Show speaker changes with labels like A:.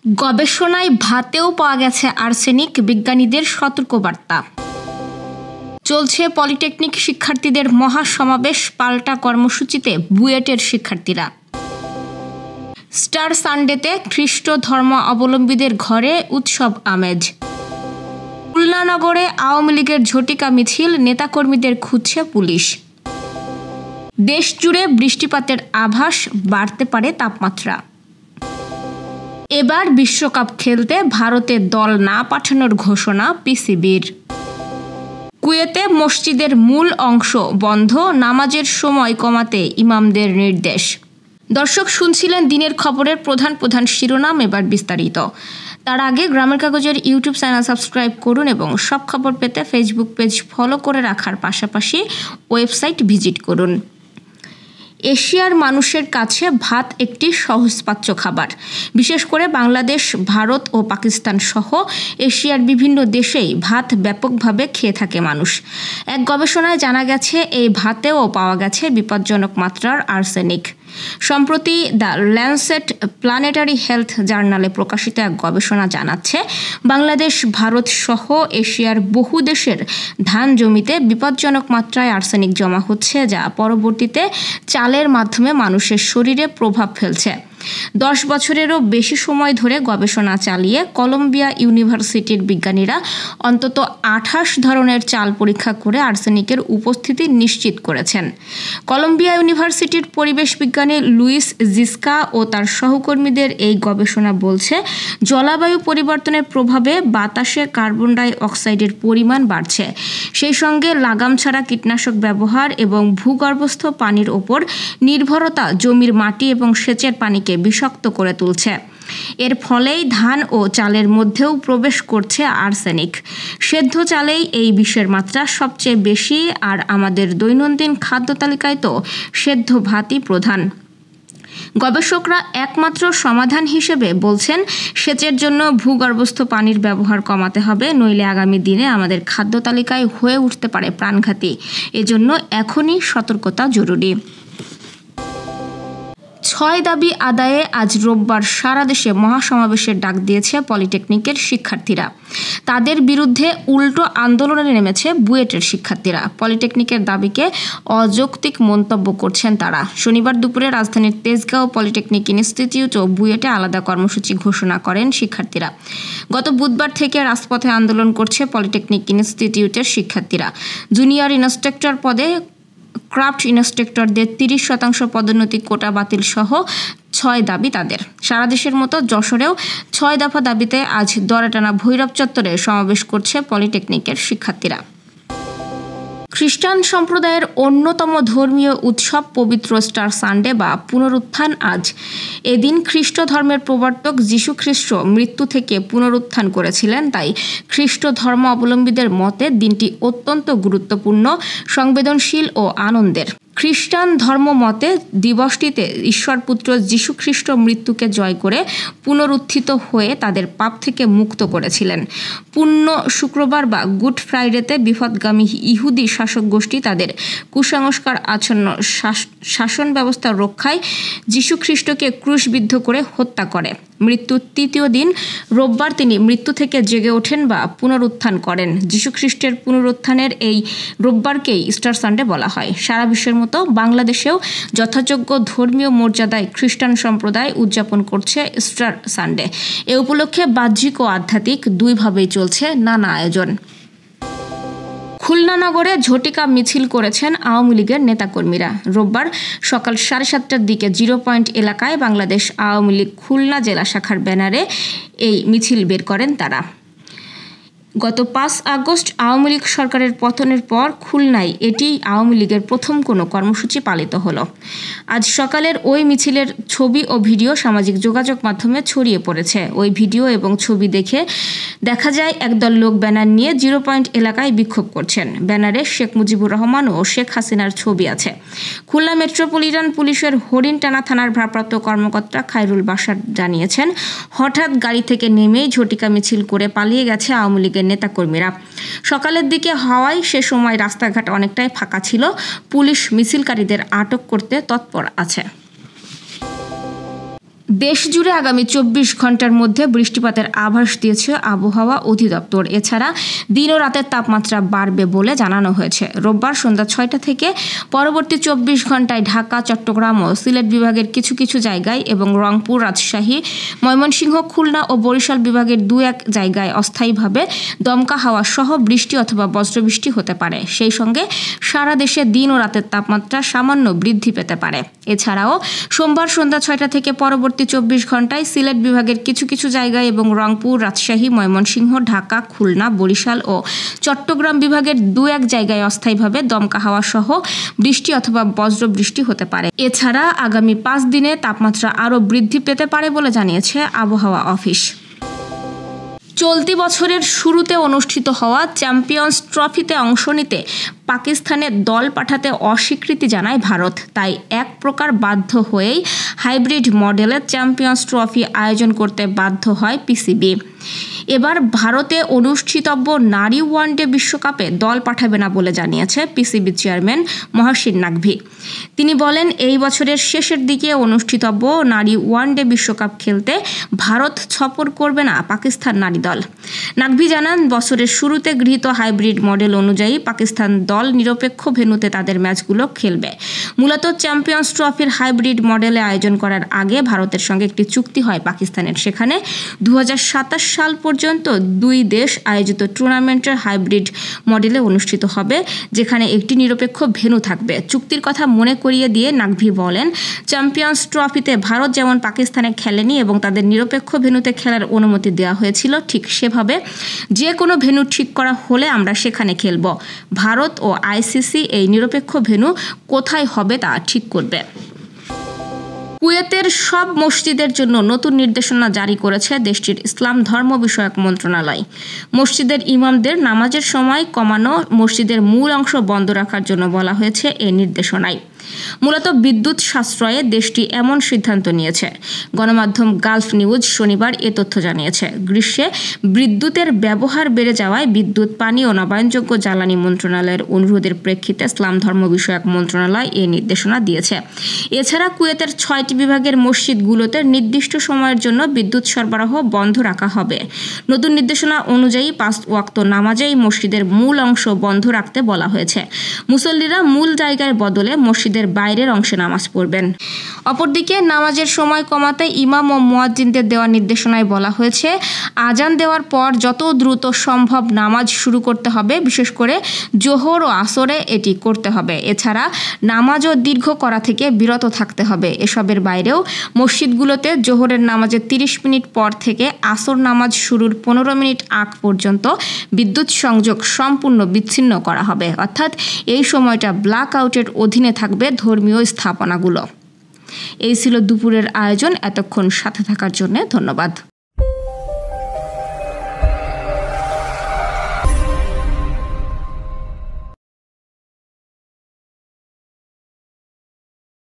A: গবেষণায় ভাতেও পাওয়া গেছে আর্সেনিক, বিজ্ঞানীদের সতর্কবার্তা। চলছে পলিটেকনিক শিক্ষার্থীদের মহাসমাবেশ, পাল্টা কর্মসূচিতে বুয়েটের শিক্ষার্থীরা। স্টার সানডেতে খ্রিস্ট ধর্ম অবলম্বীদের ঘরে উৎসব আমেজ। খুলনা নগরে আওয়ামী লীগের ঝটিকা মিছিল, নেতাকর্মীদের খুঁজছে পুলিশ। দেশ জুড়ে বৃষ্টিপাতের আভাস, বাড়তে পারে তাপমাত্রা। এবার বিশ্বকাপ খেলতে ভারতে দল না পাঠানোর ঘোষণা পিসিবির। কুয়েতে মসজিদের মূল অংশ বন্ধ, নামাজের সময় কমাতে ইমামদের নির্দেশ। দর্শক, শুনছিলেন দিনের খবরের প্রধান প্রধান শিরোনাম, এবার বিস্তারিত। তার আগে গ্রামের কাগজের ইউটিউব চ্যানেল সাবস্ক্রাইব করুন এবং সব খবর পেতে ফেসবুক পেজ ফলো করে রাখার পাশাপাশি ওয়েবসাইট ভিজিট করুন। এশিয়ার মানুষের কাছে ভাত একটি সহজপাচ্য খাবার। বিশেষ করে বাংলাদেশ, ভারত ও পাকিস্তান সহ এশিয়ার বিভিন্ন দেশেই ভাত ব্যাপকভাবে খেয়ে থাকে মানুষ। এক গবেষণায় জানা গেছে এই ভাতেও পাওয়া গেছে বিপজ্জনক মাত্রার আর্সেনিক। সম্প্রতি দ্য ল্যান্সেট প্ল্যানেটারি হেলথ জার্নালে প্রকাশিত এক গবেষণা জানাচ্ছে, বাংলাদেশ, ভারত সহ এশিয়ার বহু দেশের ধান জমিতে বিপজ্জনক মাত্রায় আর্সেনিক জমা হচ্ছে, যা পরবর্তীতে চালের মাধ্যমে মানুষের শরীরে প্রভাব ফেলছে। 10 বছরেরও বেশি সময় ধরে গবেষণা চালিয়ে কলম্বিয়া ইউনিভার্সিটির বিজ্ঞানীরা অন্তত 28 ধরনের চাল পরীক্ষা করে আর্সেনিকের উপস্থিতি নিশ্চিত করেছেন। কলম্বিয়া ইউনিভার্সিটির পরিবেশ বিজ্ঞানী লুইস জিস্কা ও তার সহকর্মীদের এই গবেষণা বলছে, জলবায়ু পরিবর্তনের প্রভাবে বাতাসে কার্বন ডাই অক্সাইডের পরিমাণ বাড়ছে। সেই সঙ্গে লাগাম ছাড়া কীটনাশক ব্যবহার এবং ভূগর্ভস্থ পানির ওপর নির্ভরতা জমির মাটি এবং সেচের পানিকে বিষাক্ত করে তুলছে। এর ফলেই ধান ও চালের মধ্যেও প্রবেশ করছে আর্সেনিক। সেদ্ধ চালেই এই বিষের মাত্রা সবচেয়ে বেশি, আর আমাদের দৈনন্দিন খাদ্য তালিকায় তো সেদ্ধ ভাতই প্রধান। গবেষকরা একমাত্র সমাধান হিসেবে বলছেন, সেচের জন্য ভূগর্ভস্থ পানির ব্যবহার কমাতে হবে, নইলে আগামী দিনে আমাদের খাদ্য তালিকায় হয়ে উঠতে পারে প্রাণঘাতী। এজন্য এখনই সতর্কতা জরুরি। 6 দাবি আদায়ে আজ রোববার সারা দেশে মহাসমাবেশের ডাক দিয়েছে পলিটেকনিকের শিক্ষার্থীরা। তাদের বিরুদ্ধে উল্টো আন্দোলনে নেমেছে বুয়েটের শিক্ষার্থীরা। পলিটেকনিকের দাবিকে অযৌক্তিক মন্তব্য করছেন তারা। শনিবার দুপুরে রাজধানীর তেজগাঁও পলিটেকনিক ইনস্টিটিউট ও বুয়েটে আলাদা কর্মসূচি ঘোষণা করেন শিক্ষার্থীরা। গত বুধবার থেকে রাজপথে আন্দোলন করছে পলিটেকনিক ইনস্টিটিউটের শিক্ষার্থীরা। জুনিয়র ইন্সট্রাক্টর পদে ক্রাফট ইন্সট্রাক্টরদের 30% পদোন্নতি কোটা বাতিল সহ 6 দাবি তাদের। সারা দেশের মতো যশোরেও 6 দফা দাবিতে আজ দড়াটানা ভৈরব চত্বরে সমাবেশ করছে পলিটেকনিকের শিক্ষার্থীরা। খ্রিস্টান সম্প্রদায়ের অন্যতম ধর্মীয় উৎসব পবিত্র স্টার সানডে বা পুনরুত্থান আজ। এদিন খ্রিস্ট ধর্মের প্রবর্তক যীশু খ্রিস্ট মৃত্যু থেকে পুনরুত্থান করেছিলেন, তাই খ্রিস্ট ধর্ম অবলম্বীদের মতে দিনটি অত্যন্ত গুরুত্বপূর্ণ, সংবেদনশীল ও আনন্দের। খ্রিস্টান ধর্ম মতে দিবসটিতে ঈশ্বরপুত্র যীশু খ্রিস্ট মৃত্যুকে জয় করে পুনরুত্থিত হয়ে তাদের পাপ থেকে মুক্ত করেছিলেন। পুণ্য শুক্রবার বা গুড ফ্রাইডেতে বিপথগামী ইহুদি শাসক গোষ্ঠী তাদের কুসংস্কার আচ্ছন্ন শাসন ব্যবস্থা রক্ষায় যীশু খ্রিস্টকে ক্রুশবিদ্ধ করে হত্যা করে। মৃত্যুর 3য় দিন রোববার তিনি মৃত্যু থেকে জেগে ওঠেন বা পুনরুত্থান করেন। যীশু খ্রিস্টের পুনরুত্থানের এই রোববারকেই স্টার সানডে বলা হয়। সারা বিশ্বের মতো বাংলাদেশেও যথাযোগ্য ধর্মীয় মর্যাদায় খ্রিস্টান সম্প্রদায় উদযাপন করছে স্টার সানডে। এ উপলক্ষে বাহ্যিক ও আধ্যাত্মিক দুইভাবেই চলছে নানা আয়োজন। খুলনা নগরে ঝটিকা মিছিল করেছেন আওয়ামী লীগের নেতাকর্মীরা। রোববার সকাল 7:30টার দিকে 0 পয়েন্ট এলাকায় বাংলাদেশ আওয়ামী লীগ খুলনা জেলা শাখার ব্যানারে এই মিছিল বের করেন তারা। গত 5 আগস্ট আওয়ামী লীগ সরকারের পতনের পর খুলনায় এটি আওয়ামী লীগের প্রথম কোনো কর্মসূচি পালিত হলো। আজ সকালের ওই মিছিলের ছবি ও ভিডিও সামাজিক যোগাযোগ মাধ্যমে ছড়িয়ে পড়েছে। ওই ভিডিও এবং ছবি দেখে দেখা যায় একদল লোক ব্যানার নিয়ে 0 পয়েন্ট এলাকায় বিক্ষোভ করছেন। ব্যানারে শেখ মুজিবুর রহমান ও শেখ হাসিনার ছবি আছে। খুলনা মেট্রোপলিটন পুলিশের হরিণটানা থানার ভারপ্রাপ্ত কর্মকর্তা খায়রুল বাশার জানিয়েছেন, হঠাৎ গাড়ি থেকে নেমেই ঝটিকা মিছিল করে পালিয়ে গেছে আওয়ামী লীগের নেতাকর্মীরা। সকালের দিকে হওয়ায় সে সময় রাস্তাঘাট অনেকটাই ফাঁকা ছিল। পুলিশ মিছিলকারীদের আটক করতে তৎপর আছে। দেশ জুড়ে আগামী 24 ঘন্টার মধ্যে বৃষ্টিপাতের আভাস দিয়েছে আবহাওয়া অধিদপ্তর। এছাড়া দিন ও রাতের তাপমাত্রা বাড়বে বলে জানানো হয়েছে। রোববার সন্ধ্যা 6টা থেকে পরবর্তী 24 ঘন্টায় ঢাকা, চট্টগ্রাম ও সিলেট বিভাগের কিছু কিছু জায়গায় এবং রংপুর, রাজশাহী, ময়মনসিংহ, খুলনা ও বরিশাল বিভাগের 2-1 জায়গায় অস্থায়ীভাবে দমকা হাওয়া সহ বৃষ্টি অথবা বজ্রবৃষ্টি হতে পারে। সেই সঙ্গে সারা দেশে দিন ও রাতের তাপমাত্রা সামান্য বৃদ্ধি পেতে পারে। এছাড়াও সোমবার সন্ধ্যা 6টা থেকে পরবর্তী 24 ঘন্টায় সিলেট বিভাগের কিছু কিছু জায়গায় এবং রংপুর, রাজশাহী, ময়মনসিংহ, ঢাকা, খুলনা, বরিশাল ও চট্টগ্রাম বিভাগের 2-1 জায়গায় অস্থায়ীভাবে দমকা হাওয়া সহ বৃষ্টি অথবা বজ্রবৃষ্টি হতে পারে। এছাড়া আগামী 5 দিনে তাপমাত্রা আরও বৃদ্ধি পেতে পারে বলে জানিয়েছে আবহাওয়া অফিস। চলতি বছরের শুরুতে অনুষ্ঠিত হওয়া চ্যাম্পিয়ন্স ট্রফিতে অংশ নিতে পাকিস্তানে দল পাঠাতে অস্বীকৃতি জানায় ভারত। তাই এক প্রকার বাধ্য হয়েই হাইব্রিড মডেলে চ্যাম্পিয়ন্স ট্রফি আয়োজন করতে বাধ্য হয় পিসিবি। এবার ভারতে অনুষ্ঠিতব্য নারী ওয়ানডে বিশ্বকাপে দল পাঠাবে না বলে জানিয়েছে পিসিবি চেয়ারম্যান মহসিন নাকভি। তিনি বলেন, এই বছরের শেষের দিকে অনুষ্ঠিতব্য নারী ওয়ানডে বিশ্বকাপ খেলতে ভারত সফর করবে না পাকিস্তান নারী দল। নাকভি জানান, বছরের শুরুতে গৃহীত হাইব্রিড মডেল অনুযায়ী পাকিস্তান দল নিরপেক্ষ ভেন্যুতে তাদের ম্যাচগুলো খেলবে। মূলত চ্যাম্পিয়ন্স ট্রফির হাইব্রিড মডেলে আয়োজন করার আগে ভারতের সঙ্গে একটি চুক্তি হয় পাকিস্তানের। সেখানে 2027 সাল পর্যন্ত 2 দেশ আয়োজিত টুর্নামেন্টের হাইব্রিড মডেলে অনুষ্ঠিত হবে, যেখানে একটি নিরপেক্ষ ভেন্যু থাকবে। চুক্তির কথা মনে করিয়ে দিয়ে নাকভি বলেন, চ্যাম্পিয়ন্স ট্রফিতে ভারত যেমন পাকিস্তানে খেলেনি এবং তাদের নিরপেক্ষ ভেন্যুতে খেলার অনুমতি দেওয়া হয়েছিল, ঠিক সেভাবে যে কোনো ভেন্যু ঠিক করা হলে আমরা সেখানে খেলব। ভারত ও আইসিসি এই নিরপেক্ষ ভেন্যু কোথায় হবে তা ঠিক করবে। কুয়েতের সব মসজিদের জন্য নতুন নির্দেশনা জারি করেছে দেশটির ইসলাম ধর্ম বিষয়ক মন্ত্রণালয়। মসজিদের ইমামদের নামাজের সময় কমানো, মসজিদের মূল অংশ বন্ধ রাখার জন্য বলা হয়েছে এই নির্দেশনায়। মূলত বিদ্যুৎ সাশ্রয়ে দেশটি এমন সিদ্ধান্ত নিয়েছে। গণমাধ্যম গালফ নিউজ শনিবার এ তথ্য জানিয়েছে। গ্রীষ্মে বিদ্যুতের ব্যবহার বেড়ে যাওয়ায় বিদ্যুৎ, পানি ও নবায়নযোগ্য জ্বালানি মন্ত্রণালয়ের অনুরোধের প্রেক্ষিতে ইসলাম ধর্ম বিষয়ক মন্ত্রণালয় এই নির্দেশনা দিয়েছে। এছাড়া কুয়েতের 6টি বিভাগের মসজিদগুলোতে নির্দিষ্ট সময়ের জন্য বিদ্যুৎ সরবরাহ বন্ধ রাখা হবে। নতুন নির্দেশনা অনুযায়ী 5 ওয়াক্ত নামাজেই মসজিদের মূল অংশ বন্ধ রাখতে বলা হয়েছে। মুসল্লিরা মূল জায়গার বদলে মসজিদের বাইরের অংশে নামাজ পড়বেন। অপরদিকে নামাজের সময় কমাতে ইমাম ও মুয়াজ্জিনদের দেওয়া নির্দেশনায় বলা হয়েছে, আজান দেওয়ার পর যত দ্রুত সম্ভব নামাজ শুরু করতে হবে। বিশেষ করে জোহর ও আসরে এটি করতে হবে। এছাড়া নামাজও দীর্ঘ করা থেকে বিরত থাকতে হবে। এসবের বাইরেও মসজিদগুলোতে জোহরের নামাজের 30 মিনিট পর থেকে আসর নামাজ শুরুর 15 মিনিট আগ পর্যন্ত বিদ্যুৎ সংযোগ সম্পূর্ণ বিচ্ছিন্ন করা হবে। অর্থাৎ এই সময়টা ব্ল্যাক আউটের অধীনে থাকবে ধর্মীয় স্থাপনাগুলো। এই ছিল দুপুরের আয়োজন। এতক্ষণ সাথে থাকার জন্য ধন্যবাদ।